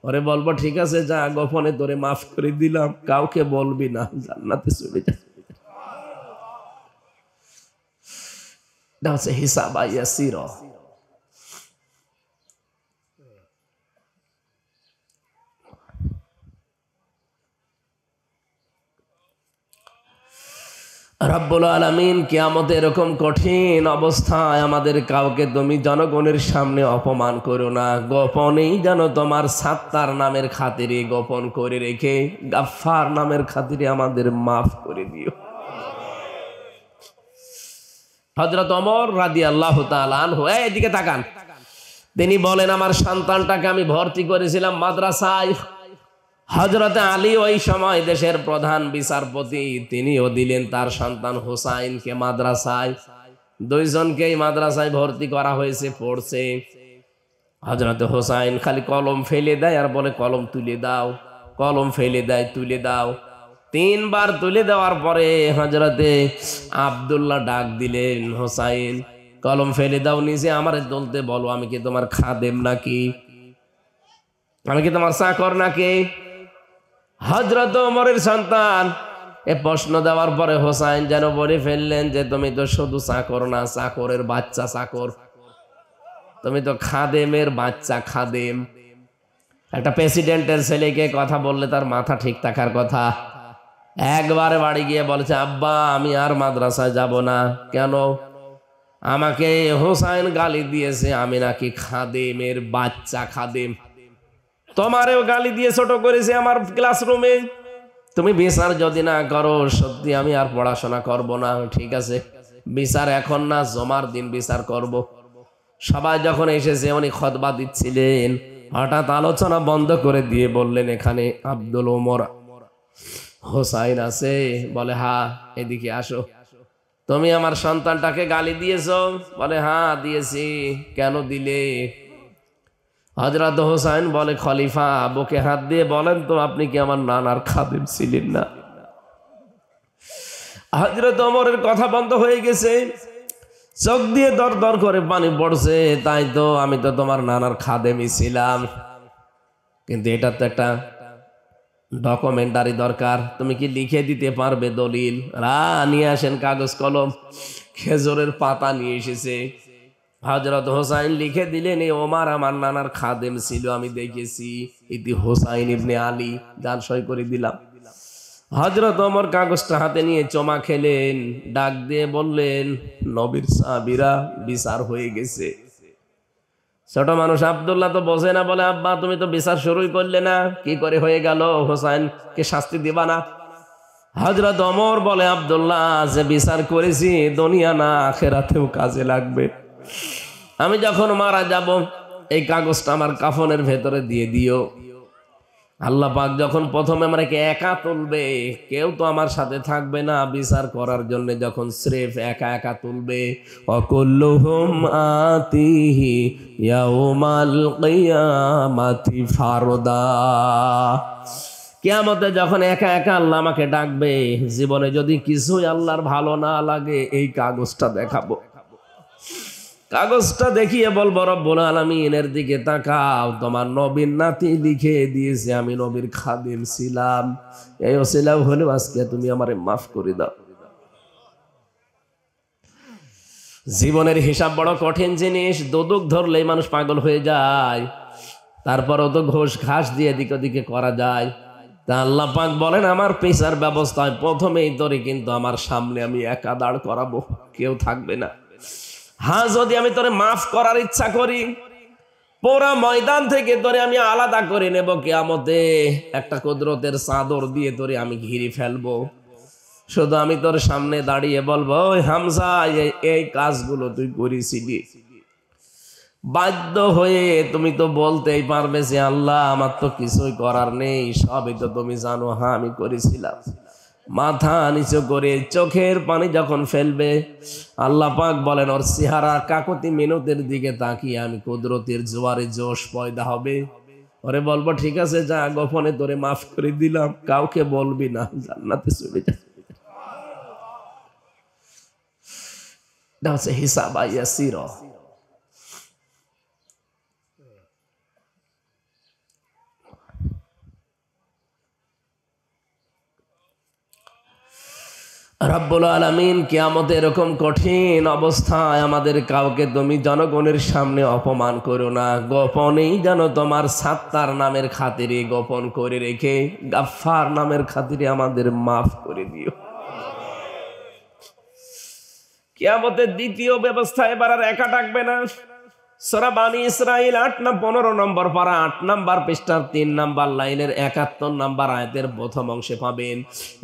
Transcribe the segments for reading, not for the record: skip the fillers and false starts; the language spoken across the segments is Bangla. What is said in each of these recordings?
ওরে বলবো ঠিক আছে যা, গোপনে তোরে মাফ করে দিলাম, কাউকে বলবি না, জান্নাতে চলে যা। এটা হচ্ছে হিসাব ইয়াসির। রব্বুল আলামিন কিয়ামতে এরকম কঠিন অবস্থায় আমাদের কাউকে তুমি জনগণের সামনে অপমান করো না, গোপনেই যেন তোমার সাত্তার নামের খাতিরে গোপন করে রেখে গাফফার নামের খাতিরে আমাদের মাফ করে দিও। হযরত ওমর রাদিয়াল্লাহু তাআলা আনহু, এদিকে তাকান, তিনি বলেন আমার সন্তানটাকে আমি ভর্তি করেছিলাম মাদ্রাসায়। হযরত আলী ওই সময় দেশের প্রধান বিচারপতি, তিনিও দিলেন তার সন্তান হুসাইনকে মাদ্রাসায়। দুইজনকেই মাদ্রাসায় ভর্তি করা হয়েছে, পড়ছে। হযরত হুসাইন খালি কলম ফেলে দেয় আর বলে কলম তুলে দাও, কলম ফেলে দেয় তুলে দাও। 3 বার তুলে দেওয়ার পরে হযরতে আব্দুল্লাহ ডাক দিলেন, হুসাইন কলম ফেলে দাও নিচে, আমারে তুলতে বলো, আমি কি তোমার খাদেম নাকি? আমি কি তোমার চাকর নাকি? হযরত ওমরের সন্তান এ প্রশ্ন দেওয়ার পরে হোসাইন যেন বলে ফেললেন যে তুমি তো শুধু চাকর না, চাকরের বাচ্চা চাকর, তুমি তো খাদেমের বাচ্চা খাদেম। একটা প্রেসিডেন্টের ছেলেকে কথা বললে তার মাথা ঠিক থাকার কথা। একবারে বাড়ি গিয়ে বলেছে, আব্বা আমি আর মাদ্রাসায় যাব না। কেন? আমাকে হোসাইন গালি দিয়েছে আমি নাকি খাদেমের বাচ্চা খাদেম। তোমারেও গালি দিয়ে ছোট করেছে আমার ক্লাসরুমে। তুমি বিচার যদি না করো সত্যি আমি আর পড়াশোনা করব না। ঠিক আছে, বিচার এখন না, জমার দিন বিচার করব। সবাই যখন এসেছে উনি খুতবা দিচ্ছিলেন, হঠাৎ আলোচনা বন্ধ করে দিয়ে বললেন, এখানে আব্দুল ওমর হোসাইন আছে? বলে হ্যাঁ, এদিকে আসো। তুমি আমার সন্তানটাকে গালি দিয়েছো? বলে হ্যাঁ দিয়েছি। কেন দিলে? হযরত হোসাইন বলে, খলিফা বুকে হাত দিয়ে বলেন তো আপনি কি আমার নানার খাদেম ছিলেন না? হযরত ওমরের কথা বন্ধ হয়ে গেছে, চোখ দিয়ে দর দর করে পানি পড়ছে। তাই তো, আমি তো তোমার নানার খাদেমই ছিলাম, কিন্তু এটা তো একটা ডকুমেন্টারি দরকার। তুমি কি লিখে দিতে পারবে দলিল? নিয়ে আসেন কাগজ কলম। খেজুরের পাতা নিয়ে এসেছে। হযরত হোসাইন লিখে দিলেন, এই ওমর আমার নানার খাদেম ছিল, আমি দেখেছি। ইতি হোসাইন ইবনে আলী, যান সই করে দিলাম। হযরত ওমর কাগজটা হাতে নিয়ে চমা খেলেন, ডাক দিয়ে বললেন, নবীর সাহাবীরা, বিচার হয়ে গেছে। ছোট মানুষ আব্দুল্লাহ তো বোঝে না, বলে আব্বা তুমি তো বিচার শুরুই করলে না, কি করে হয়ে গেল? হোসাইনকে শাস্তি দিবা না? হযরত ওমর বলে, আব্দুল্লাহ যে বিচার করেছি দুনিয়া না আখিরাতেও কাজে লাগবে। আমি যখন মারা যাব এই কাগজটা আমার কাফনের ভেতরে দিয়ে দিও। আল্লাহ পাক যখন প্রথমে আমাকে একা তুলবে, কেউ তো আমার সাথে থাকবে না বিচার করার জন্য, যখন স্রেফ একা একা তুলবে, ওয়াকুল্লুহুম আতিহি ইয়াউমাল কিয়ামাতি ফারদা। কিয়ামতে যখন একা একা আল্লাহ আমাকে ডাকবে, জীবনে যদি কিছুই আল্লাহর ভালো না লাগে এই কাগজটা দেখাবো। কাগজটা দেখিয়ে বলবো, রব্বুল আলামিনের দিকে তাকাও, তোমার নবীর নাতি লিখে দিয়েছে আমি নবীর খাদেম ছিলাম, এই ওসিলা হলেও আজকে তুমি আমারে মাফ করে দাও। জীবনের হিসাব বড় কঠিন জিনিস, দোদক ধরলেই মানুষ পাগল হয়ে যায়। তারপরও তো ঘোষ ঘাস দিয়ে এদিক ওদিকে করা যায়। তা আল্লাহ পাক বলেন, আমার পেশার ব্যবস্থায় প্রথমেই তোরে কিন্তু আমার সামনে আমি একা দাঁড় করাবো, কেউ থাকবে না। হ্যাঁ, যদি আমি তোরে মাফ করার ইচ্ছা করি, পুরা ময়দান থেকে তোরে আমি আলাদা করে নেব, কিয়ামতে একটা কুদরতের চাদর দিয়ে তোরে আমি ঘিরে ফেলবো। শুধু আমি তোর সামনে দাঁড়িয়ে বলবো, ওই হামজা এই কাজগুলো তুই করেছিলি। বাধ্য হয়ে তুমি তো বলতেই পারবে যে আল্লাহ আমার তো কিছুই করার নেই, সবই তো তুমি জানো, হ্যাঁ আমি করেছিলাম। মাথা নিচু করে চোখের পানি যখন ফেলবে, আল্লাহ পাক বলেন ওর চেহারা কাকতি মিনতের দিকে তাকিয়ে আমি কুদরতের জোয়ারে জোশ পয়দা হবে। ওরে বলবো ঠিক আছে যা, গোপনে তোরে মাফ করে দিলাম, কাউকে বলবি না, জান্নাতে চলে যা। এটা হচ্ছে হিসাব ইয়াসির। রব্বুল আলামিন, কিয়ামতে এরকম কঠিন অবস্থায় আমাদের কাউকে তুমি জনগণের সামনে অপমান করো না, গোপনেই যেন তোমার সাত্তার নামের খাতিরে গোপন করে রেখে গাফফার নামের খাতিরে আমাদের মাফ করে দিও। কিয়ামতের দ্বিতীয় ব্যবস্থা, এবার আর একা ডাকবে না। সূরা বানী ইসরাঈল 15 নম্বর পারা 8 নম্বর পৃষ্ঠার 3 নম্বর লাইনের 71 নম্বর আয়াতের প্রথম অংশে পাবেন,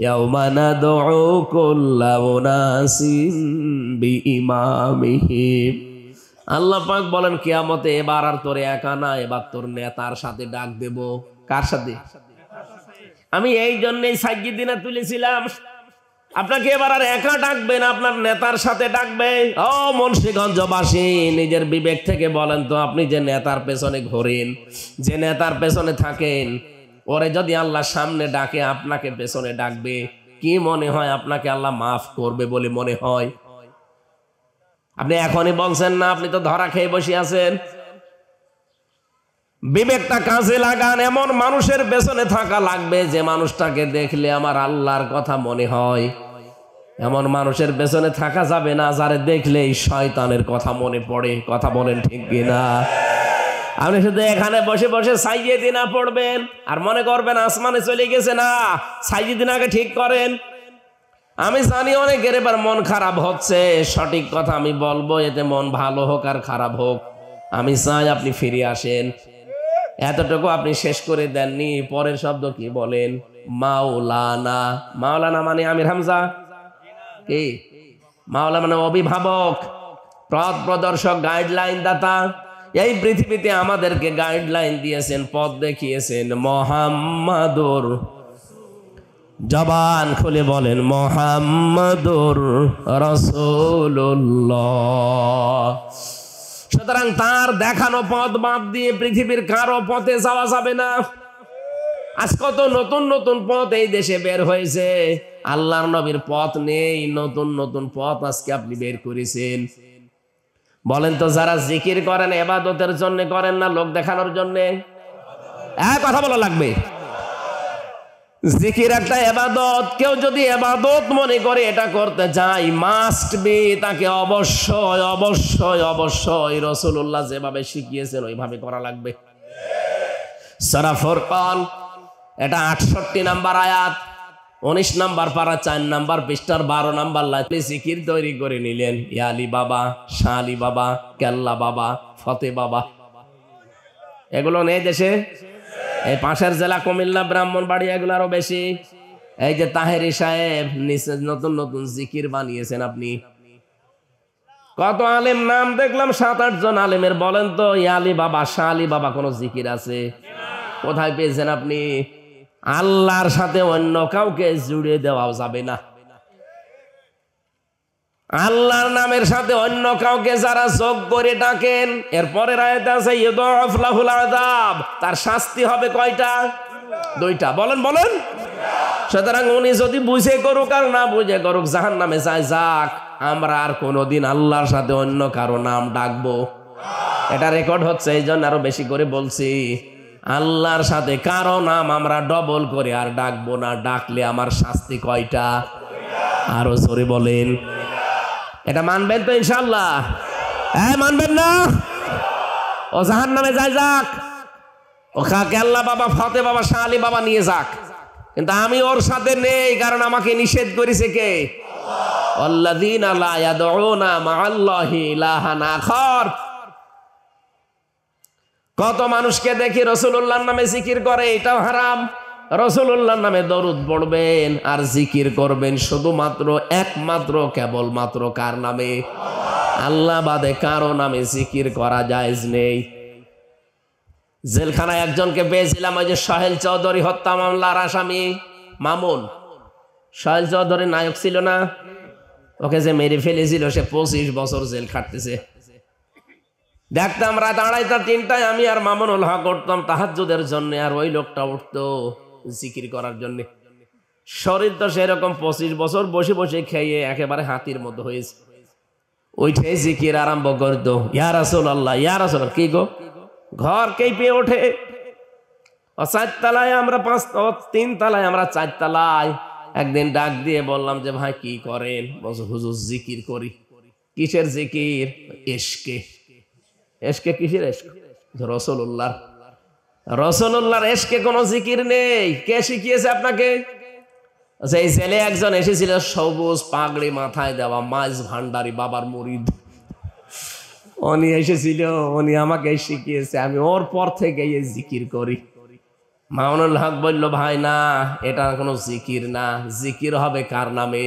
ইয়াউমা নাদউ কুল্লা উনাসিন বিইমামিহিম। আল্লাহ পাক বলেন কিয়ামতে এবার আর তোরে একা না, এবার তোর নেতার সাথে ডাক দেব। কার সাথে? আমি এই জন্যই সাইয়্যিদিনা তুলেছিলাম, আপনাকে এবার আর একা ডাকবে না, আপনার নেতার সাথে ডাকবে। ও মুন্সিগঞ্জবাসী, নিজের বিবেক থেকে বলেন তো, আপনি যে নেতার পেছনে ঘোরেন, যে নেতার পেছনে থাকেন, ওরে যদি আল্লাহ সামনে ডাকে আপনাকে পেছনে ডাকবে, কি মনে হয় আপনাকে আল্লাহ মাফ করবে বলে মনে হয়? আপনি এখনই বলছেন না, আপনি তো ধরা খেয়ে বসে আছেন। বিবেকটা কাজে লাগান, এমন মানুষের পেছনে থাকা লাগবে যে মানুষটাকে দেখলে আমার আল্লাহর কথা মনে হয়। এমন মানুষের পেছনে থাকা যাবে না যারে দেখলেই শয়তানের কথা মনে পড়ে। কথা বলেন ঠিক কিনা? আপনি শুধু এখানে বসে বসে সাইয়্যিদিনা পড়বেন আর মনে করবেন আসমানে চলে গেছে। না, সাইয়্যিদিনাকে ঠিক করেন। আমি জানি অনেকের এবার মন খারাপ হচ্ছে, সঠিক কথা আমি বলবো, এতে মন ভালো হোক আর খারাপ হোক, আমি চাই আপনি ফিরে আসেন। এতটুকু আপনি শেষ করে দেননি, পরের শব্দ কি বলেন? মাওলানা। মাওলানা মানে আমির হামজা কি? মাওলানা মানে অভিভাবক, পথ প্রদর্শক, গাইডলাইন দাতা। এই পৃথিবীতে আমাদেরকে গাইডলাইন দিয়েছেন, পথ দেখিয়েছেন মুহাম্মাদুর, জবান খুলে বলেন মুহাম্মাদুর রাসূলুল্লাহ। সুতরাং তার দেখানো পথ বাদ দিয়ে পৃথিবীর কারো পথে যাওয়া যাবে না। আজ কত নতুন নতুন পথ এই দেশে বের হয়েছে, আল্লাহর নবীর পথ নেই, নতুন নতুন পথ আজকে আপনি বের করেছেন। বলেন তো, যারা জিকির করেন ইবাদতের জন্য করেন না লোক দেখানোর জন্য? কথা বলা লাগবে। জিকির একটা ইবাদত, কেউ যদি ইবাদত মনে করে এটা করতে যায়, মাস্ট বি তাকে অবশ্যই অবশ্যই অবশ্যই রাসূলুল্লাহ যেভাবে শিখিয়েছেন ওইভাবে করা লাগবে। সূরা ফুরকান, এটা 68 নাম্বার আয়াত, 19 নাম্বার পারা 4 নাম্বার পৃষ্ঠার 12 নাম্বার লাইন। জিকির তৈরি করে নিলেন, ইয়া আলী বাবা, শাহ আলী বাবা, কেল্লা বাবা, ফতে বাবা। এগুলো নেই দেশে? এই পাশের জেলা কুমিল্লা, ব্রাহ্মণবাড়ি, এগুলো আরো বেশি। এই যে তাহেরি সাহেব নিচে নতুন নতুন জিকির বানিয়েছেন আপনি। কত আলেম নাম দেখলাম, 7-8 জন আলেমের। বলেন তো, ইয়া আলী বাবা, শাহ আলী বাবা কোন জিকির আছে? কোথায় পেয়েছেন আপনি? আল্লাহর সাথে অন্য কাউকে জুড়ে দেওয়াও যাবে না। আল্লাহর নামের সাথে অন্য কাউকে যারা যোগ করে ডাকেন, এরপরের আয়াতে আছে ইউদাফ লাহুল আযাব, তার শাস্তি হবে কয়টা? 2টা। বলেন বলেন। সুতরাং উনি যদি বুঝে করুক আর না বুঝে করুক, জাহান্নামে যায় যাক। আমরা আর কোনোদিন আল্লাহর সাথে অন্য কারো নাম ডাকবো? এটা রেকর্ড হচ্ছে, এই জন্য আরো বেশি করে বলছি। আল্লাহর সাথে কারো নাম আমরা ডবল করে আর ডাকবো না। ডাকলে আমার শাস্তি কয়টা? আরো জোরে বলেন। এটা মানবেন তো ইনশাআল্লাহ? হ্যাঁ, মানবেন না? ও জাহান্নামে যায় যাক, ও কেল্লা বাবা, ফতে বাবা, শাহ আলী বাবা নিয়ে যাক, কিন্তু আমি ওর সাথে নেই, কারণ আমাকে নিষেধ করেছে কে? আল্লাযীনা লা ইয়াদউনা মা'আল্লাহি ইলাহান আখার। কত মানুষকে দেখি রাসূলুল্লাহর নামে জিকির করে, এটাও হারাম। রাসূলুল্লাহর নামে দরুদ পড়বেন আর জিকির করবেন শুধুমাত্র একমাত্র কেবলমাত্র কার নামে? আল্লাহ বাদে কারো নামে জিকির করা জায়েজ নেই। জেলখানায় একজনকে পেয়েছিলাম, ওই যে সোহেল চৌধুরী হত্যা মামলার আসামি মামুন। সোহেল চৌধুরী নায়ক ছিল না? ওকে যে মেরে ফেলেছিল, সে 25 বছর জেল খাটতেছে। দেখতাম রাত 2:30-3টায় আমি আর মামুনুল হক উঠতাম তাহাজ্জুদের জন্য, আর ওই লোকটা উঠতো জিকির করার জন্য। শরীর তো সেরকম 25 বছর বসে বসে খেয়ে একেবারে হাতির মতো হয়েছে। ওইটাই জিকির আরম্ভ করতো, ইয়া রাসূলুল্লাহ, ইয়া রাসূলুল্লাহ। কি গো, ঘর কেঁপে ওঠে। 4 তলায় আমরা 5, 3 তলায় আমরা 4 তলায়। একদিন ডাক দিয়ে বললাম যে ভাই কি করেন? বলছে হুজুর জিকির করি। কিসের জিকির? এশকে। এশকে কিসের এশক? রাসূলুল্লাহ। রাসূলুল্লাহর এশকে কোনো জিকির নেই। কে শিখিয়েছে আপনাকে? এই ছেলে একজন এসেছিল, সবুজ পাগড়ি মাথায় দেওয়া, মাইজ ভান্ডারি বাবার মুরিদ। উনি এসেছিল, উনি আমাকে শিখিয়েছে, আমি ওর পর থেকে এই জিকির করি। মামুনুল হক বলল ভাই না, এটা কোনো জিকির না, জিকির হবে কার নামে?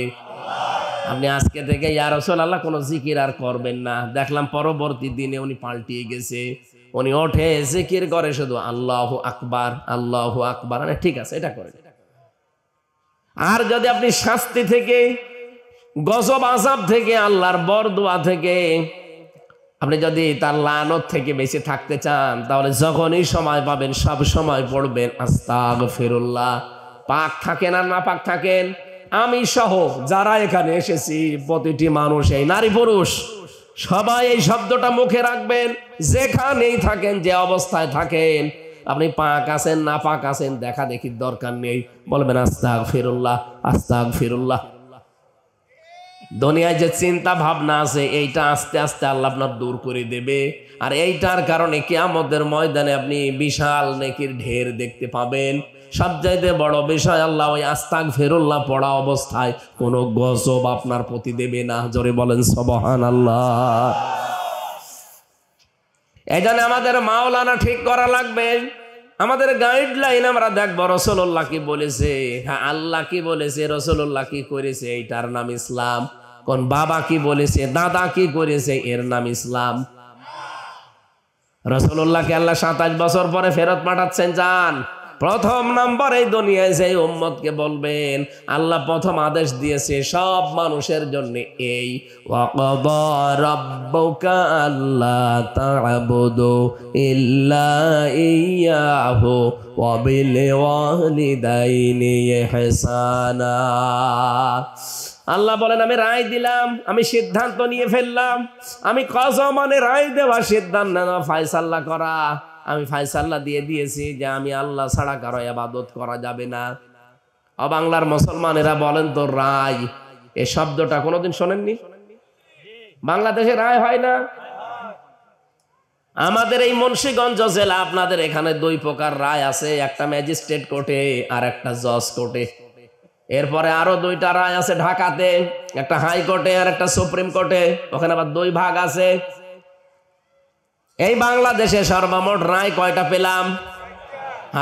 আপনি আজকে থেকে ইয়া রাসূলুল্লাহ কোনো জিকির আর করবেন না। দেখলাম পরবর্তী দিনে উনি পাল্টিয়ে গেছে, উনি ওঠে জিকির করে শুধু আল্লাহু আকবার, আল্লাহু আকবার। ঠিক আছে, এটা করেন। আর যদি আপনি শাস্তি থেকে, গজব আযাব থেকে, আল্লাহর বরদোয়া থেকে, আপনি যদি তার লানত থেকে বেঁচে থাকতে চান, তাহলে যখনই সময় পাবেন সব সময় পড়বেন আস্তাগফিরুল্লাহ। পাক থাকেন আর না পাক থাকেন, আমি সহ যারা এখানে এসেছি প্রতিটি মানুষ, এই নারী পুরুষ সবাই এই শব্দটা মুখে রাখবেন। যেখানেই থাকেন, যে অবস্থায় থাকেন, আপনি পাক আছেন না পাক আছেন দেখা দেখির দরকার নেই, বলবেন আস্তাগফিরুল্লাহ, আস্তাগফিরুল্লাহ। দুনিয়ায় যে চিন্তা ভাবনা আছে এইটা আস্তে আস্তে আল্লাহ আপনার দূর করে দেবে। আর এইটার কারণে কিয়ামতের ময়দানে আপনি বিশাল নেকির ঢের দেখতে পাবেন। সবচাইতে বড় বিষয়, আল্লাহ ওই আস্তাগফিরুল্লাহ পড়া অবস্থায় কোনো গজব আপনার প্রতি দেবে না। জোরে বলেন সুবহানাল্লাহ। এইজন্য আমাদের মাওলানা ঠিক করা লাগবে, আমাদের গাইডলাইন আমরা দেখবো রাসূলুল্লাহ কি বলেছে, হ্যাঁ আল্লাহ কি বলেছে, রাসূলুল্লাহ কি করেছে, এইটার নাম ইসলাম। কোন বাবা কি বলেছে, দাদা কি করেছে, এর নাম ইসলাম। রাসূলুল্লাহকে আল্লাহ 27 বছর পরে ফেরত পাঠাচ্ছেন। যান, প্রথম নম্বর এই দুনিয়ায় যে উম্মতকে বলবেন, আল্লাহ প্রথম আদেশ দিয়েছে সব মানুষের জন্য এই, ওয়াকাদা রাব্বুকা আল্লা তা'বুদু ইল্লা ইয়্যাহু ওয়া বিল ওয়ালিদাইনি ইহসানা। আল্লাহ বলেন আমি রায় দিলাম, আমি সিদ্ধান্ত নিয়ে ফেললাম। আমি কসম মানে রায় দেওয়া, সিদ্ধান্ত নেওয়া, ফায়সালা করা। আমি ফায়সালা দিয়ে দিয়েছি যে আমি আল্লাহ ছাড়া কারো ইবাদত করা যাবে না। বাংলার মুসলমানেরা বলেন তো রায়, এই শব্দটা কোনোদিন শোনেননি? বাংলাদেশে রায় হয় না। আমাদের এই মুন্সিগঞ্জ জেলা, আপনাদের এখানে 2 প্রকার রায় আছে, একটা ম্যাজিস্ট্রেট কোর্টে আর একটা জজ কোর্টে। এরপরে আরো 2টা রায় আছে ঢাকাতে, একটা হাইকোর্টে আর একটা সুপ্রিম কোর্টে, ওখানে আবার 2 ভাগ আছে। এই বাংলাদেশে সর্বমোট রায় কয়টা পেলাম?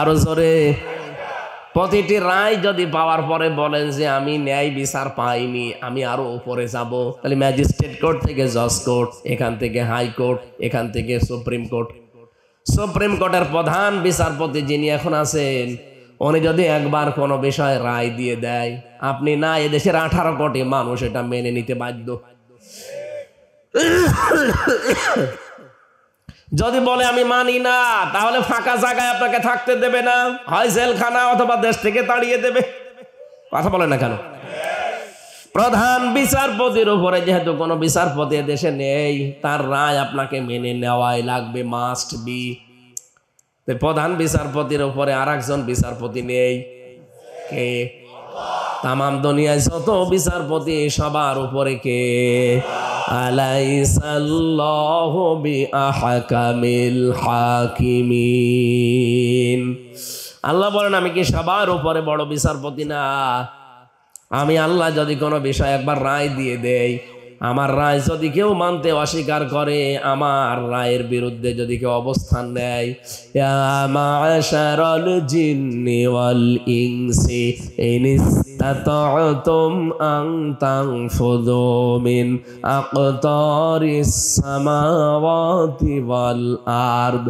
আরো জোরে। প্রতিটি রায় যদি পাওয়ার পরে বলেন যে আমি ন্যায় বিচার পাইনি, আমি আরো উপরে যাব, তাহলে ম্যাজিস্ট্রেট কোর্ট থেকে জজ কোর্ট, এখান থেকে হাইকোর্ট, এখান থেকে সুপ্রিম কোর্ট। সুপ্রিম কোর্টের প্রধান বিচারপতি যিনি এখন আছেন, উনি যদি একবার কোনো বিষয়ে রায় দিয়ে দেয়, আপনি না এদেশের 18 কোটি মানুষ এটা মেনে নিতে বাধ্য। যদি বলে আমি মানি না, তাহলে ফাঁকা জায়গায় আপনাকে থাকতে দেবে না, হয় জেলখানা অথবা দেশ থেকে তাড়িয়ে দেবে। কথা বলে না কেন? প্রধান বিচারপতির উপরে যেহেতু কোনো বিচারপতি দেশে নেই, তার রায় আপনাকে মেনে নেওয়াই লাগবে, মাস্ট বি। প্রধান বিচারপতির উপরে আর একজন বিচারপতি নেই, কে? তামাম দুনিয়ায় যত বিচারপতি সবার উপরে কে? আলাইসাল্লাহু বিআহকামিল হাকিমিন। আল্লাহ বলেন আমি কি সবার উপরে বড় বিচারপতি না? আমি আল্লাহ যদি কোনো বিষয় একবার রায় দিয়ে দেই, আমার রায় যদি কেউ মানতে অস্বীকার করে, আমার রায়ের বিরুদ্ধে যদি কেউ অবস্থান নেয়, ইয়া মা'শারাল জিন্নি ওয়াল ইনসি ইন ইসতাতা'তুম আন তানফুযু মিন আকতারিস সামাওয়াতি ওয়াল আরদ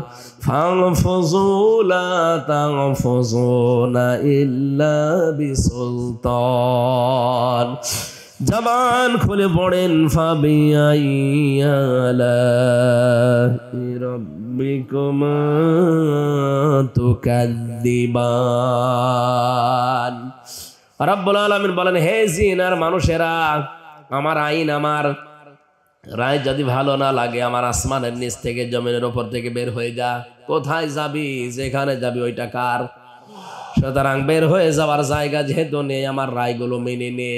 ফানফুযু লা তানফুযুনা ইল্লা বিসুলতান। জবান খুলে পড়েন, ফাবিআই আলাহি রাব্বিকুমা তুকাদ্দিবান। রব্বুল আলামিন বলেন, হে জিন আর মানুষেরা, আমার আইন, আমার রায় যদি ভালো না লাগে, আমার আসমানের নিচ থেকে জমিনের উপর থেকে বের হয়ে যা। কোথায় যাবি? যেখানে যাবি ওইটা কার? সুতরাং বের হয়ে যাওয়ার জায়গা যেহেতু নেই, আমার রায়গুলো মেনে নে।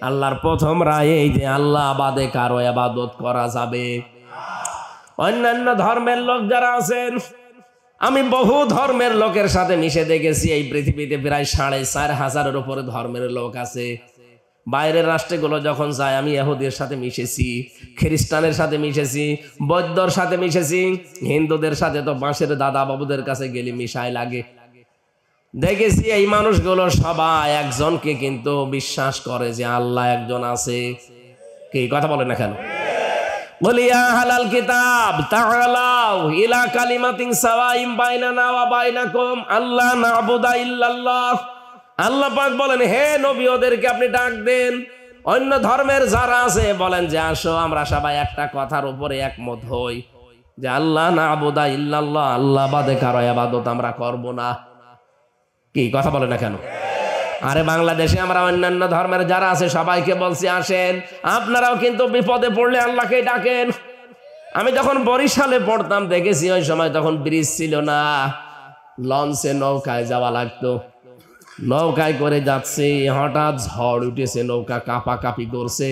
আল্লাহর প্রথম রায় এই যে আল্লাহ বাদে কারো ইবাদত করা যাবে। অন্যান্য ধর্মের লোক যারা আছেন, আমি বহু ধর্মের লোকের সাথে মিশে দেখেছি। এই পৃথিবীতে প্রায় 4,500-এর উপরে ধর্মের লোক আছে। বাইরের রাষ্ট্রগুলো যখন যায়, আমি ইহুদির সাথে মিশেছি, খ্রিস্টানের সাথে মিশেছি, বৌদ্ধর সাথে মিশেছি, হিন্দুদের সাথে তো বাঁশের দাদা বাবুদের কাছে গেলে মিশাই লাগে। দেখেছি এই মানুষগুলো সবাই একজনকে কিন্তু বিশ্বাস করে যে আল্লাহ একজন আছে। কি কথা বলে না কেন? বলিয়া হালাল কিতাব তাআলাউ ইলা কালিমাতিন সাওয়াইম বাইনানা ওয়া বাইনাকুম আল্লা না'বুদা ইল্লাল্লাহ। আল্লাহ পাক বলেন, হে নবী, ওদেরকে আপনি ডাক দেন। অন্য ধর্মের যারা আছে বলেন যে আসো আমরা সবাই একটা কথার উপরে একমত হই যে আল্লাহ না'বুদা ইল্লাল্লাহ, আল্লাহ বাদে কারো ইবাদত আমরা করব না। কি কথা বলে না কেন? আরে বাংলাদেশে আমরা অন্যান্য ধর্মের যারা আছে সবাইকে বলছি আসেন আপনারাও কিন্তু বিপদে পড়লে আল্লাহকে ডাকেন। আমি যখন বরিশালে পড়তাম দেখেছি ওই সময় তখন ব্রিজ ছিল না, লঞ্চে নৌকায় যাওয়া লাগতো। নৌকায় করে যাচ্ছে, হঠাৎ ঝড় উঠেছে, নৌকা কাঁপাকাঁপি করছে।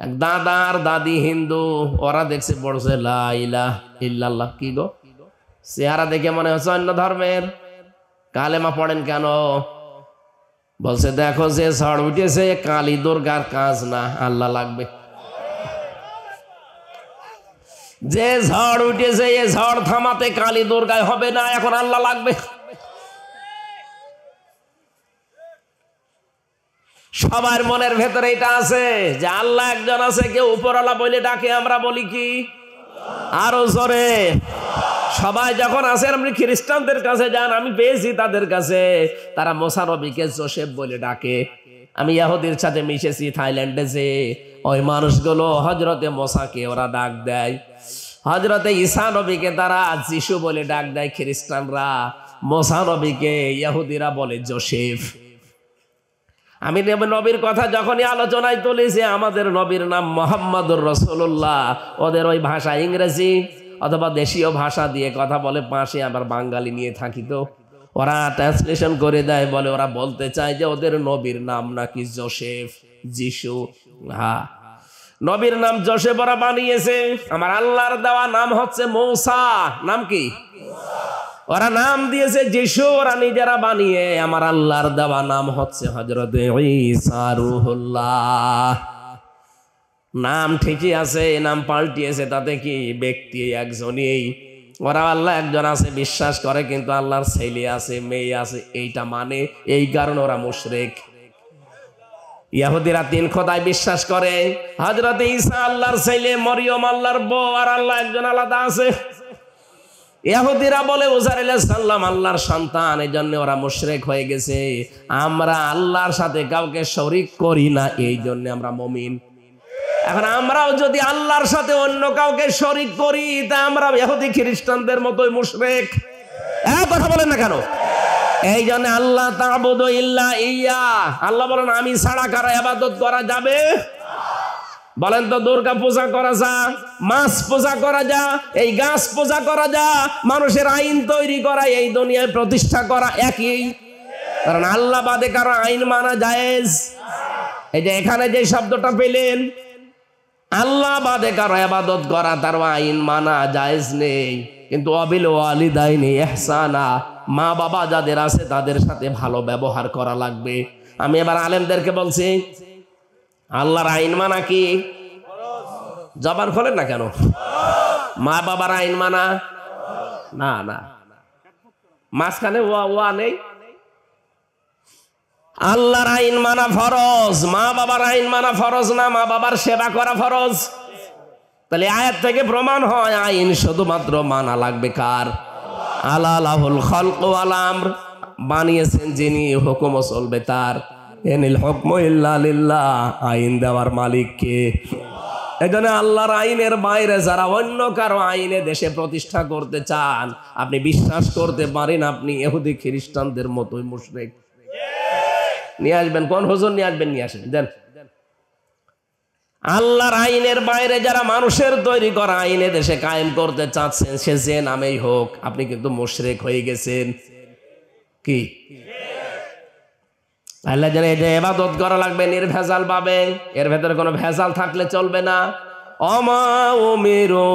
এক দাদা আর দাদি হিন্দু, ওরা দেখছে পড়ছে লা ইলাহা ইল্লাল্লাহ। কি গো, চেহারা দেখে মনে হচ্ছে অন্য ধর্মের। কালেমা পড়েন কেন? বলছে দেখো যে ঝড় উঠেছে কালী দুর্গার কাজ না, আল্লাহ লাগবে। যে ঝড় উঠেছে এ ঝড় থামাতে কালী দুর্গায় হবে না, এখন আল্লাহ লাগবে। সবার মনের ভেতরে এটা আছে যে আল্লাহ একজন আছে, কেউ উপরওয়ালা বলে ডাকে, আমরা বলি কি আরো জোরে। সবাই যখন আসে, আপনি খ্রিস্টানদের কাছে যান, আমি পেয়েছি তাদের কাছে, তারা মোসা নবীকে জোসেফ বলে ডাকে। আমি ইহুদির সাথে মিশেছি থাইল্যান্ডে, যে ওই মানুষগুলো হজরতে মোসাকে ওরা ডাক দেয়, হজরতে ঈসা নবীকে তারা যিশু বলে ডাক দেয় খ্রিস্টানরা, মোসা নবীকে ইহুদিরা বলে জোসেফ। আমি নবীর কথা যখনই আলোচনায় তুলেছি, আমাদের নবীর নাম মুহাম্মদুর রাসূলুল্লাহ, ওদের ওই ভাষা ইংরেজি অথবা দেশীয় ভাষা দিয়ে কথা বলে, পাশে আবার বাঙালি নিয়ে থাকি, তো ওরা ট্রান্সলেশন করে দেয়, বলে ওরা বলতে চায় যে ওদের নবীর নাম নাকি জোসেফ, যিশু। হ্যাঁ, নবীর নাম জোসেফ ওরা বানিয়েছে, আমার আল্লাহর দেওয়া নাম হচ্ছে মূসা। নাম কি? ওরা নাম দিয়েছে যিশু, ওরা নিজেরা বানিয়ে। আমার আল্লাহর দেওয়া নাম হচ্ছে হযরত ঈসা রূহুল্লাহ। নাম ঠিকই আছে, নাম পাল্টিয়েছে, তাতে কি? ব্যক্তি একজনই। ওরা আল্লাহ একজন আছে বিশ্বাস করে, কিন্তু আল্লাহর ছেলে আছে, মেয়ে আছে, এইটা মানে, এই কারণে ওরা মুশরিক। ইহুদিরা 3 খোদায় বিশ্বাস করে, হযরত ঈসা আল্লাহর ছেলে, মরিয়ম আল্লাহর বউ, আর আল্লাহ একজন আলাদা আছে। ইহুদিরা বলে উজাইর আলাইহিস সালাম আল্লাহর সন্তান, এই জন্য ওরা মুশরিক হয়ে গেছে। আমরা আল্লাহর সাথে কাউকে শরীক করি না, এই জন্য আমরা মুমিন। এখন আমরাও যদি আল্লাহর সাথে অন্য কাউকে শরীক করি, তা আমরা ইহুদি খ্রিস্টানদের মতোই মুশরিক। কথা বলেন না কেন? এই জন্য আল্লাহ তা'বুদু ইল্লা ইয়া, আল্লাহ বলেন আমি ছাড়া কারো ইবাদত করা যাবে। বলেন তো, দুর্গা পূজা করা যা, মাছ পূজা করা যা, এই গাছ পূজা করা যা, মানুষের আইন তৈরি করা, এই দুনিয়ায় প্রতিষ্ঠা করা একই। কারণ আল্লাহ বাদে কারো আইন মানা জায়েজ। এই যে এখানে যে শব্দটা পেলেন, আল্লাহ বাদে কারো ইবাদত করা, তার আইন মানা জায়েজ নেই। কিন্তু ওয়াবিল ওয়ালিদাইনি ইহসানা, মা বাবা যাদের আছে তাদের সাথে ভালো ব্যবহার করা লাগবে। আমি এবার আলেমদেরকে বলছি, আল্লাহর আইন মানা কি? জবান খোলেন না কেন? মা বাবার আইন মানা না, না, মাঝখানে ওয়া নেই। আল্লাহর আইন মানা ফরজ, মা বাবার আইন মানা ফরজ না, মা বাবার সেবা করা ফরজ। তাহলে আয়াত থেকে প্রমাণ হয় আইন শুধুমাত্র মানা লাগবে কার? আলা লাহুল খালকু ওয়াল আমর, বানিয়েছেন যিনি, হুকুম চলবে তার। ইনিল হুকমু ইল্লা লিল্লাহ, আইন দেওয়ার মালিক কে? এখানে আল্লাহর আইনের বাইরে যারা অন্য কারো আইনে দেশে প্রতিষ্ঠা করতে চান, আপনি বিশ্বাস করতে পারেন আপনি ইহুদি খ্রিস্টানদের মতোই মুশরিক। নিয়ে আসবেন, কোন হুজুর নিয়ে আসবেন? নিয়ে আসেন, দেন। আল্লাহর আইনের বাইরে যারা মানুষের তৈরি করা আইনে দেশে কায়েম করতে চাচ্ছেন, সে যে নামেই হোক, আপনি কিন্তু মুশরিক হয়ে গেছেন। কি আল্লাহ জানে এই যে ইবাদত করা লাগবে নির্ভেজাল ভাবে, এর ভেতরে কোনো ভেজাল থাকলে চলবে না। ওমা উমিরু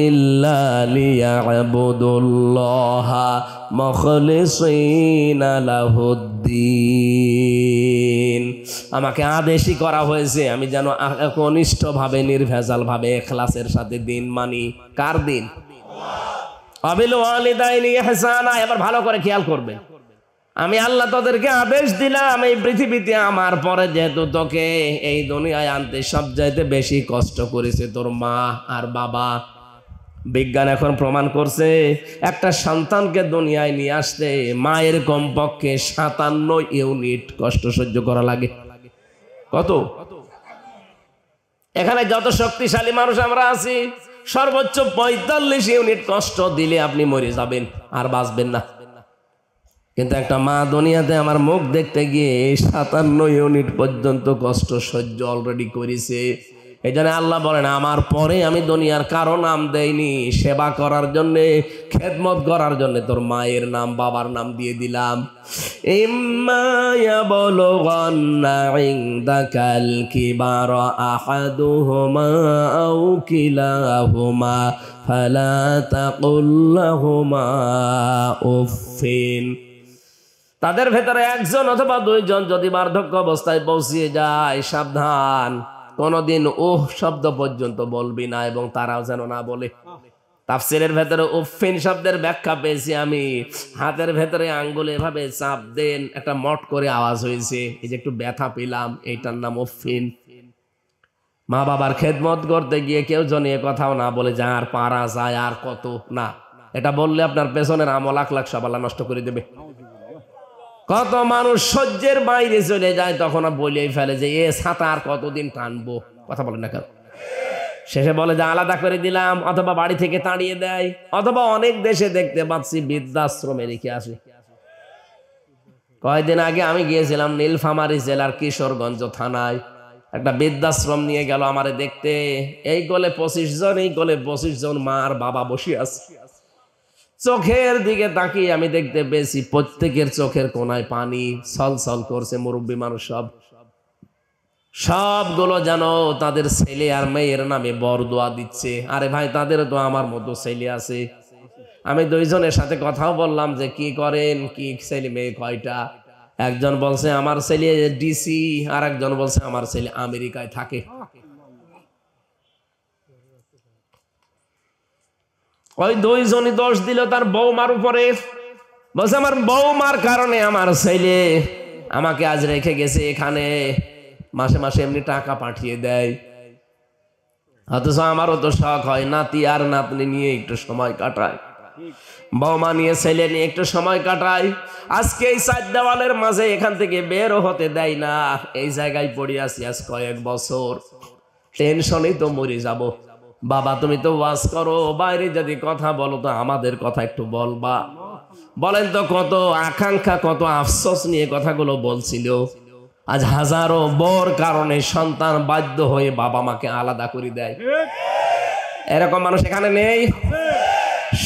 ইল্লা লিয়াবুদুল্লাহা মুখলিসিনা লাহুদ্দিন। আমাকে আদেশই করা হয়েছে আমি যেন একনিষ্ঠভাবে নির্ভেজালভাবে ইখলাসের সাথে দিন মানি। কার দিন? আবিল ওয়ালিদাইনি ইহসানা। এবার ভালো করে খেয়াল করবেন, আমি আল্লাহ তোদেরকে আদেশ দিলাম এই পৃথিবীতে আমার পরে যেহেতু তোকে এই দুনিয়ায় আনতে সবচাইতে বেশি কষ্ট করেছে তোর মা আর বাবা। বিজ্ঞান এখন প্রমাণ করছে একটা সন্তানকে দুনিয়ায় নিয়ে আসতে মায়ের কমপক্ষে 57 ইউনিট কষ্ট সহ্য করা লাগে। কত? এখানে যত শক্তিশালী মানুষ আমরা আছি সর্বোচ্চ 45 ইউনিট কষ্ট দিলে আপনি মরে যাবেন, আর বাঁচবেন না। কিন্তু একটা মা দুনিয়াতে আমার মুখ দেখতে গিয়ে 57 ইউনিট পর্যন্ত কষ্ট সহ্য অলরেডি করেছে। এই জন্য আল্লাহ বলেন আমার পরে আমি দুনিয়ার কারো নাম দেইনি, সেবা করার জন্যে, খেদমত করার জন্যে তোর মায়ের নাম বাবার নাম দিয়ে দিলাম। ইম্মা ইয়াবলুগান্না ইনদাকাল কিবারা আহাদুহুমা আও কিলাহুমা ফালা তাকুল লাহুমা উফিন। তাদের ভেতরে একজন অথবা দুইজন যদি বার্ধক্য অবস্থায় পৌঁছিয়ে যায়, সাবধান, কোনদিন ওহ শব্দ পর্যন্ত বলবি না এবং তারাও যেন না বলে। তাফসিরের ভেতরে উফিন শব্দের ব্যাখ্যা পেয়েছি আমি, হাতের ভেতরে আঙ্গুলে এভাবে চাপ দেন, একটা মট করে আওয়াজ হয়েছে, এই যে একটু ব্যথা পেলাম, এইটার নাম উফিন। মা বাবার খেদমত করতে গিয়ে কেউ জনিয়ে কথাও না বলে যা আর পারা যায় আর কত না, এটা বললে আপনার পেছনের আমল লাখ লাখ সব আল্লাহ নষ্ট করে দেবে। কত মানুষ সহ্যের বাইরে চলে যায়, তখন বলেই ফেলে যে এ ছাতা আর কতদিন টানবো, কথা বলেন না কেন। শেষে বলে যে আলাদা করে দিলাম, অথবা বাড়ি থেকে তাড়িয়ে দেয়, অথবা অনেক দেশে দেখতে পাচ্ছি বৃদ্ধাশ্রমে রেখে আসে। কয়েকদিন আগে আমি গিয়েছিলাম নীলফামারী জেলার কিশোরগঞ্জ থানায়, একটা বৃদ্ধাশ্রম নিয়ে গেল আমারে দেখতে। এই গোলে 25 জন, এই গোলে 25 জন মা আর বাবা বসে আছে। চোখের দিকে তাকিয়ে আমি দেখতে পেয়েছি প্রত্যেকের চোখের কোনায় পানি ছলছল করছে। মুরব্বী মানুষ সবগুলো যেন তাদের ছেলে আর মেয়ের নামে বরদোয়া দিচ্ছে। আরে ভাই, তাদের তো আমার মতো ছেলে আছে। আমি দুইজনের সাথে কথাও বললাম যে কি করেন, কি ছেলে মেয়ে কয়টা। একজন বলছে আমার ছেলে ডিসি, আর একজন বলছে আমার ছেলে আমেরিকায় থাকে। ওই দুইজনই দোষ দিল তার বৌমার উপরে। বলছে আমার বৌমার কারণে আমার ছেলে আমাকে আজ রেখে গেছে এখানে, মাসে মাসে এমনি টাকা পাঠিয়ে দেয়। অথচ আমারও তো শখ হয় নাতি আর নাতনি নিয়ে একটু সময় কাটায়, বৌমা নিয়ে ছেলে নিয়ে একটু সময় কাটায়। আজকে এই 4 দেওয়ালের মাঝে এখান থেকে বেরও হতে দেয় না। এই জায়গায় পড়ে আছি আজ কয়েক বছর, টেনশনেই তো মরে যাব। বাবা তুমি তো ওয়াজ করো, বাইরে যদি কথা বলো তো আমাদের কথা একটু বলবা। বলেন তো কত আকাঙ্ক্ষা, কত আফসোস নিয়ে কথাগুলো বলছিল। আজ হাজারো বর কারণে সন্তান বাধ্য হয়ে বাবা মাকে আলাদা করে দেয়। এরকম মানুষ এখানে নেই?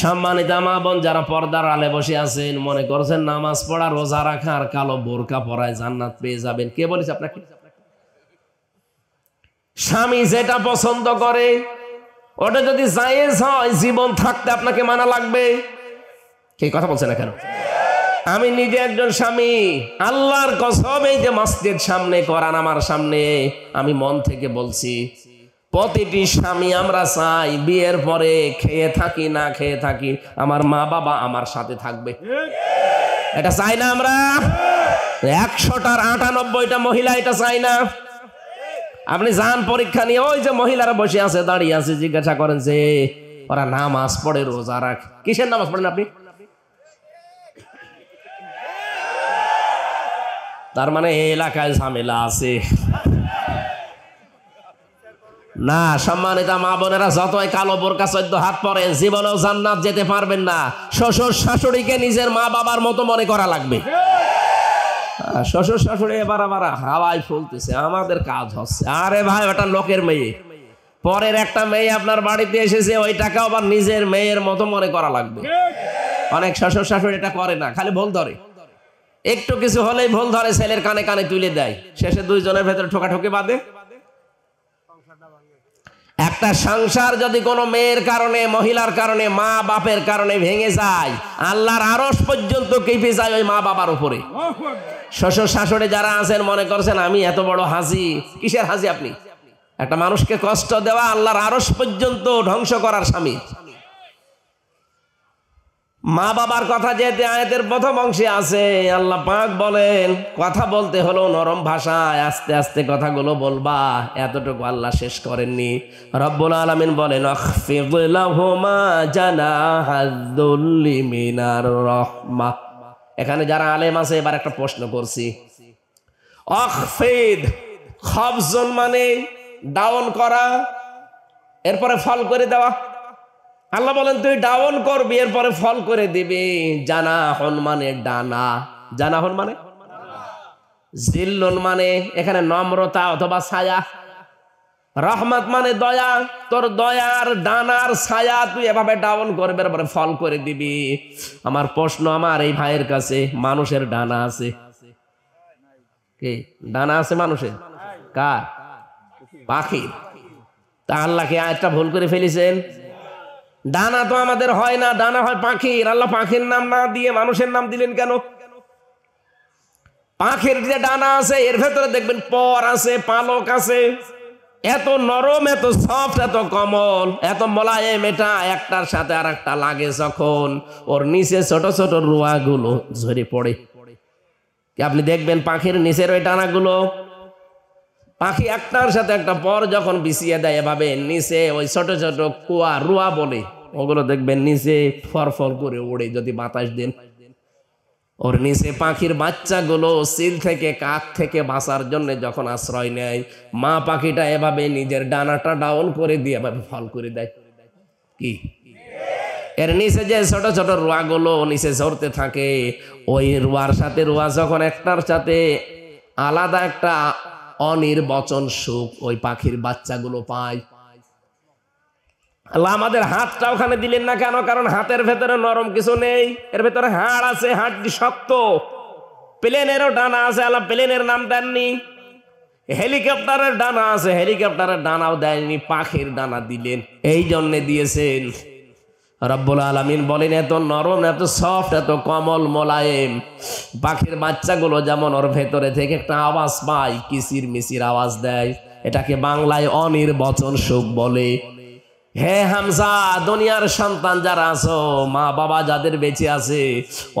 সম্মানিত মা বোন যারা পর্দার আলে বসে আছেন, মনে করছেন নামাজ পড়া, রোজা রাখা আর কালো বোরকা পরায় জান্নাত পেয়ে যাবেন। কে বলেছে আপনাকে? স্বামী যেটা পছন্দ করে ওটা যদি জায়েজ হয়, জীবন থাকতে আপনাকে মানা লাগবে। কে কথা বলছে না কেন? আমি নিজে একজন স্বামী, আল্লাহর কসম এই যে মসজিদ সামনে, কোরআন আমার সামনে, আমি মন থেকে বলছি প্রতিটি স্বামী আমরা চাই বিয়ের পরে খেয়ে থাকি না খেয়ে থাকি আমার মা বাবা আমার সাথে থাকবে। এটা চাই না আমরা? 100টার 98টা মহিলা এটা চাই না। আপনি যান পরীক্ষা নিয়ে, ওই যে মহিলারা বসে আছে দাঁড়িয়ে আছে, জিজ্ঞাসা করেন যে ওরা নামাজ পড়ে রোজা রাখে, কিসের নামাজ পড়েন আপনি? তার মানে এই এলাকায় ঝামেলা আছে না। সম্মানিত মা বোনেরা, যতই কালো বোরকা 14 হাত পরে জীবনেও জান্নাত যেতে পারবেন না। শ্বশুর শাশুড়িকে নিজের মা বাবার মতো মনে করা লাগবে। শ্বশুর শাশুড়ি এবার হাওয়ায় ফুলতেছে, আমাদের কাজ হচ্ছে। আরে ভাই, ওটা লোকের মেয়ে, পরের একটা মেয়ে আপনার বাড়িতে এসেছে, ওই টাকা আবার নিজের মেয়ের মতো মনে করা লাগবে। অনেক শ্বশুর শাশুড়ি এটা করে না, খালি ভুল ধরে। একটু কিছু হলেই ভুল ধরে ছেলের কানে কানে তুলে দেয়, শেষে দুইজনের ভেতরে ঠোকাঠুকি বাঁধে। একটা সংসার যদি কোনো মেয়ের কারণে, মহিলার কারণে, মা বাপের কারণে ভেঙে যায়, আল্লাহর আরশ পর্যন্ত কেঁপে যায় ওই মা বাবার উপরে। শ্বশুর শাশুড়ি যারা আছেন মনে করছেন আমি এত বড় হাসি, কিসের হাসি আপনি? একটা মানুষকে কষ্ট দেওয়া আল্লাহর আরশ পর্যন্ত ধ্বংস করার স্বামী। মা বাবার কথা যেতে আয়াতের প্রথম অংশে আছে, আল্লাহ পাক বলেন কথা বলতে হলো নরম ভাষায়, আস্তে আস্তে কথাগুলো বলবা, এতটুকু আল্লাহ শেষ করেননি। রব্বুল আলামিন বলেন আখফিদ লাহুমা জানাহাযুল্লি মিনার রাহমাহ। এখানে যারা আলেম আছে এবার একটা প্রশ্ন করছি। আখফিদ, খাফজুন মানে ডাউন করা, এরপরে ফল করে দেওয়া। আল্লাহ বলেন তুই ডাউন করবি, এরপরে ফল করে দিবি। জানাহন মানে ডানা, জানাহন মানে জিল্লুন মানে এখানে নম্রতা অথবা ছায়া, রহমত মানে দয়া, তোর দয়ার ডানার ছায়া তুই এভাবে ডাউন করবে, এরপরে ফল করে দিবি। আমার প্রশ্ন আমার এই ভাইয়ের কাছে, মানুষের ডানা আছে কি? ডানা আছে মানুষের? কার? পাখির। তা আল্লাহ কি আয়াতটা ভুল করে ফেলেছেন? ডানা তো আমাদের হয় না, ডানা হয় পাখির। আল্লাহ পাখির নাম না দিয়ে মানুষের নাম দিলেন কেন? পাখির যে ডানা আছে এর ভেতরে দেখবেন পর আছে, পালক আছে, এত নরম, এত সফট, এত কোমল, এত মোলায়েম, এটা একটার সাথে আর একটা লাগে যখন ওর নিচে ছোট ছোট রুয়াগুলো ঝরে পড়ে। আপনি দেখবেন পাখির নিচের ওই ডানাগুলো, পাখি একটার সাথে একটা পর যখন বিছিয়ে দেয় এভাবে নিচে ওই ছোট ছোট কুয়া, রুয়া বলে, ওগুলো দেখবেন নিচে ফরফর করে ওড়ে যদি বাতাস দেন। ওর নিচে পাখির বাচ্চাগুলো সিল থেকে, কাক থেকে বাঁচার জন্য যখন আশ্রয় নেয়, মা পাখিটা এভাবে নিজের ডানাটা ডাউন করে দিয়ে এভাবে ফল করে দেয়। কি এর নিচে যে ছোট ছোট রুয়াগুলো নিচে ঝরতে থাকে, ওই রুয়ার সাথে রুয়া যখন একটার সাথে আলাদা একটা অনির্বচন সুখ ওই পাখির বাচ্চাগুলো পায়। আল্লাহ আমাদের হাতটা ওখানে দিলেন না কেন? কারণ হাতের ভেতরে নরম কিছু নেই, এর ভেতরে হাড় আছে, হাড়টি শক্ত। প্লেনেরও ডানা আছে, আল্লাহ প্লেনের নাম দেননি। হেলিকপ্টারের ডানা আছে, হেলিকপ্টারের ডানাও দেয়নি, পাখির ডানা দিলেন। এই জন্যে দিয়েছেন। রব্বুল আলামিন বলেন এত নরম, এত সফট, এত কোমল, মোলায়েম। পাখির বাচ্চাগুলো যেমন ওর ভেতরে থেকে একটা আওয়াজ পায়, কিচির মিচির আওয়াজ দেয়, এটাকে বাংলায় অনির্বচন সুখ বলে। হে হামজা, দুনিয়ার সন্তান যারা আছো, মা বাবা যাদের বেঁচে আছে,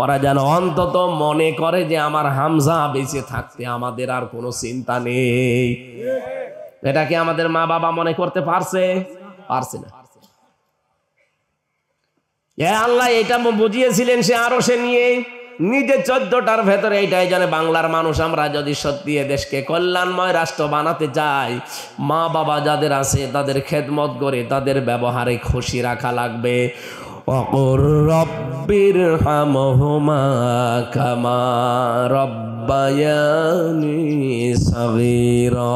ওরা যেন অন্তত মনে করে যে আমার হামজা বেঁচে থাকতে আমাদের আর কোনো চিন্তা নেই। এটা কি আমাদের মা বাবা মনে করতে পারছে? পারছে না। আল্লাহ এটা বুঝিয়েছিলেন সে আরো সে নিয়ে নিজে 14টার ভেতরে। এইটাই জানে বাংলার মানুষ আমরা যদি সত্যি দেশকে কল্যাণময় রাষ্ট্র বানাতে চাই, মা বাবা যাদের আছে তাদের খেদমত করে তাদের ব্যবহারে খুশি রাখা লাগবে। ওয়াকুর রব্বির হামহুমা কামা রব্বায়ানি সাগীরা।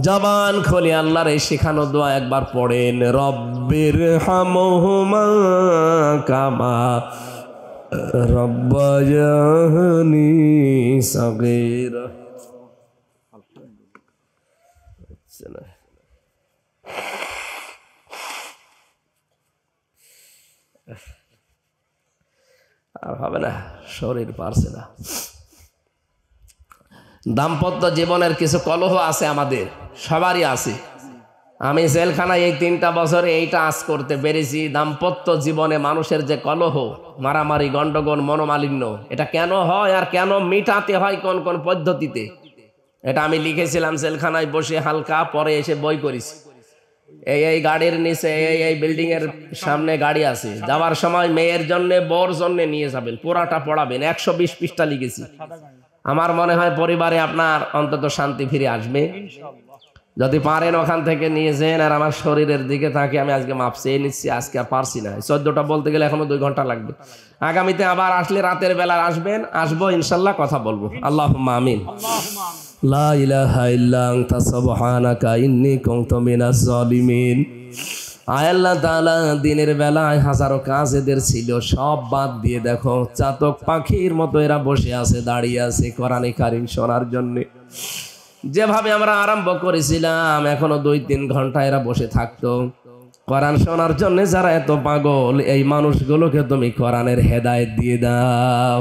জবান খুলে আল্লাহর এই শেখানো দোয়া একবার পড়েন, রব্বির হামহুমা কামা রব্বায়ানি সাগীরা। আর হবে না, শরীর পারছে না। দাম্পত্য জীবনের কিছু কলহ আছে, আমাদের সবারই আছে। আমি জেলখানায় এই 3টা বছরে এইটা আজ করতে পেরেছি। দাম্পত্য জীবনে মানুষের যে কলহ, মারামারি, গন্ডগোল, মনোমালিন্য, এটা কেন হয় আর কেন মিটাতে হয় কোন কোন পদ্ধতিতে, এটা আমি লিখেছিলাম জেলখানায় বসে হালকা, পরে এসে বই করেছি। এই গাড়ির নিচে, এই বিল্ডিং এর সামনে গাড়ি আছে, যাওয়ার সময় মেয়ের জন্য, বোর জন্য নিয়ে যাবেন, পুরাটা পড়াবেন। 120 পৃষ্ঠা লিখেছি। আমার মনে হয় পরিবারে আপনার অন্তত শান্তি ফিরে আসবে যদি পারেন ওখান থেকে নিয়ে যান। আর আমার শরীরের দিকে তাকে আমি আজকে মাপ চেয়ে নিচ্ছি, আজকে আর পারছি না। 14টা বলতে গেলে এখনো 2 ঘন্টা লাগবে। আগামীতে আবার আসলে রাতের বেলা আসবেন, আসবো ইনশাল্লাহ, কথা বলবো। আল্লাহুম্মা আমিন। লা ইলাহা ইল্লা আনতা সুবহানাকা ইন্নী কুনতু মিনাজ জালিমিন। আয় আল্লাহ তাআলা, দিনের বেলায় হাজারো কাজ এদের ছিল, সব বাদ দিয়ে দেখো চাতক পাখির মতো এরা বসে আছে, দাঁড়িয়ে আছে কোরআনে কারিম শোনার জন্য। যেভাবে আমরা আরম্ভ করেছিলাম এখনো 2-3 ঘন্টা এরা বসে থাকতো কোরআন শোনার জন্য। যারা এত পাগল, এই মানুষগুলোকে তুমি কোরআনের হেদায়েত দিয়ে দাও।